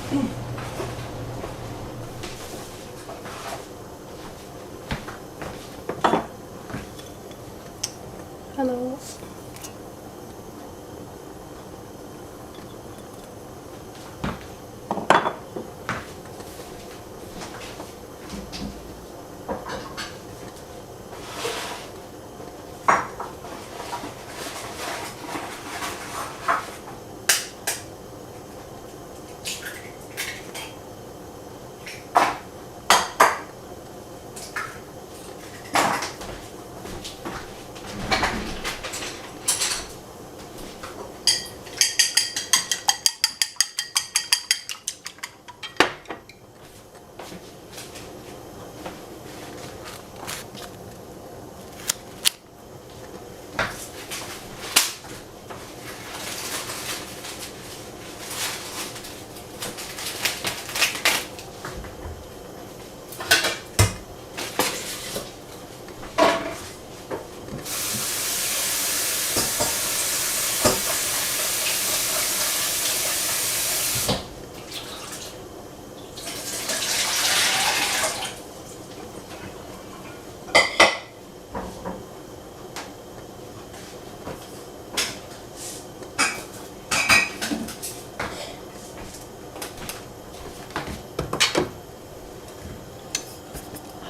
Hello.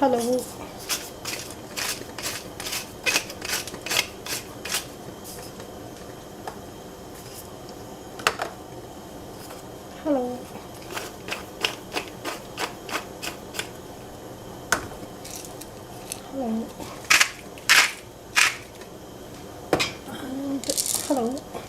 Hello. Hello. Hello. And hello.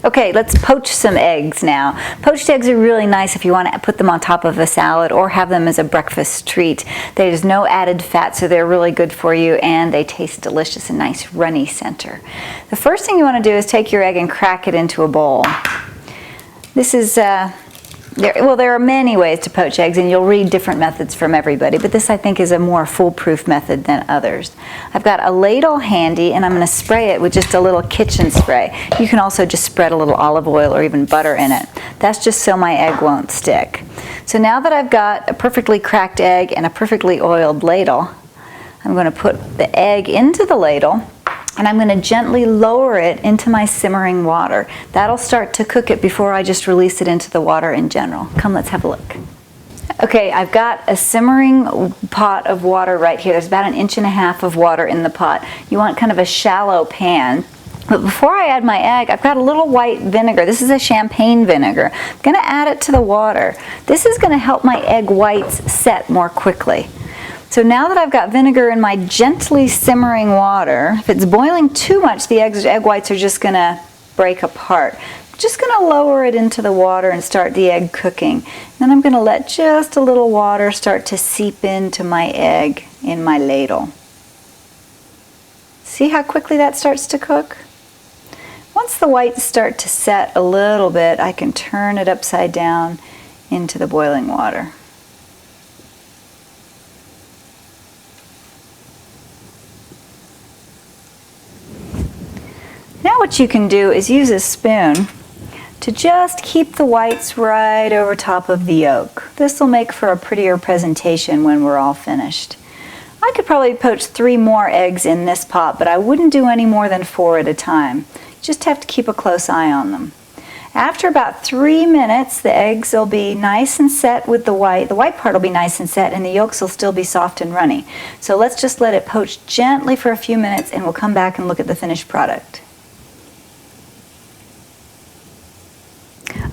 Okay, let's poach some eggs now. Poached eggs are really nice if you want to put them on top of a salad or have them as a breakfast treat. There's no added fat, so they're really good for you, and they taste delicious, a nice runny center. The first thing you want to do is take your egg and crack it into a bowl. This is there are many ways to poach eggs, and you'll read different methods from everybody, but this I think is a more foolproof method than others. I've got a ladle handy, and I'm going to spray it with just a little kitchen spray. You can also just spread a little olive oil or even butter in it. That's just so my egg won't stick. So now that I've got a perfectly cracked egg and a perfectly oiled ladle, I'm going to put the egg into the ladle, and I'm going to gently lower it into my simmering water. That'll start to cook it before I just release it into the water in general. Come, let's have a look. Okay, I've got a simmering pot of water right here. There's about 1.5 inches of water in the pot. You want kind of a shallow pan. But before I add my egg, I've got a little white vinegar. This is a champagne vinegar. I'm going to add it to the water. This is going to help my egg whites set more quickly. So now that I've got vinegar in my gently simmering water, if it's boiling too much, the egg whites are just going to break apart. I'm just going to lower it into the water and start the egg cooking. Then I'm going to let just a little water start to seep into my egg in my ladle. See how quickly that starts to cook? Once the whites start to set a little bit, I can turn it upside down into the boiling water. Now what you can do is use a spoon to just keep the whites right over top of the yolk. This will make for a prettier presentation when we're all finished. I could probably poach 3 more eggs in this pot, but I wouldn't do any more than 4 at a time. Just have to keep a close eye on them. After about 3 minutes, the eggs will be nice and set with the white. The white part will be nice and set, and the yolks will still be soft and runny. So let's just let it poach gently for a few minutes, and we'll come back and look at the finished product.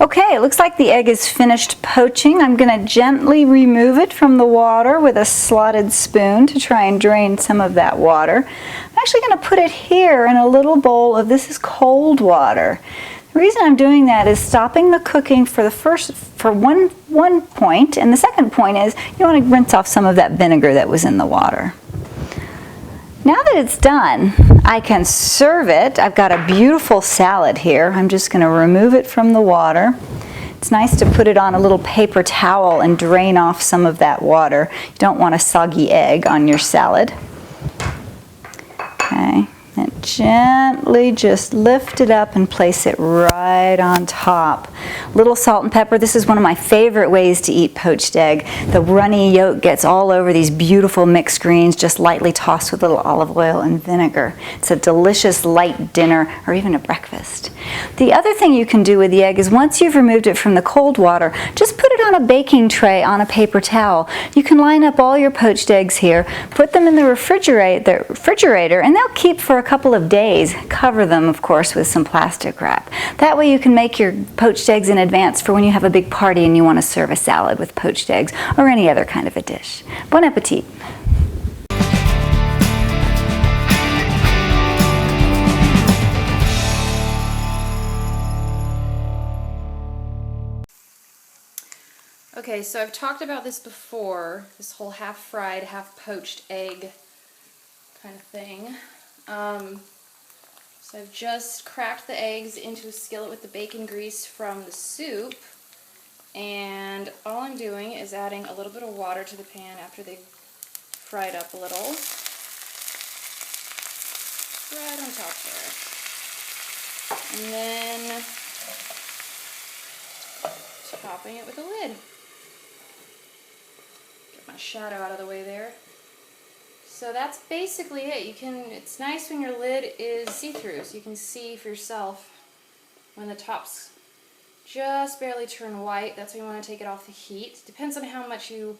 Okay, it looks like the egg is finished poaching. I'm going to gently remove it from the water with a slotted spoon to try and drain some of that water. I'm actually going to put it here in a little bowl of, this is cold water. The reason I'm doing that is stopping the cooking for one point, and the second point is you want to rinse off some of that vinegar that was in the water. Now that it's done, I can serve it. I've got a beautiful salad here. I'm just going to remove it from the water. It's nice to put it on a little paper towel and drain off some of that water. You don't want a soggy egg on your salad. Okay, and gently just lift it up and place it right on top. Little salt and pepper. This is one of my favorite ways to eat poached egg. The runny yolk gets all over these beautiful mixed greens, just lightly tossed with a little olive oil and vinegar. It's a delicious light dinner or even a breakfast. The other thing you can do with the egg is once you've removed it from the cold water, just put it on a baking tray on a paper towel. You can line up all your poached eggs here, put them in the refrigerator, and they'll keep for a couple of days. Cover them, of course, with some plastic wrap. That way you can make your poached eggs in advance for when you have a big party and you want to serve a salad with poached eggs or any other kind of a dish. Bon appetit! Okay, so I've talked about this before, this whole half fried, half poached egg kind of thing. So I've just cracked the eggs into a skillet with the bacon grease from the soup, and all I'm doing is adding a little bit of water to the pan after they've fried up a little. Right on top there. And then topping it with a lid. Get my shadow out of the way there. So that's basically it. It's nice when your lid is see-through, so you can see for yourself when the tops just barely turn white. That's when you want to take it off the heat. Depends on how much you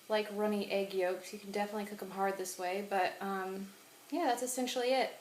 like runny egg yolks. You can definitely cook them hard this way, but yeah, that's essentially it.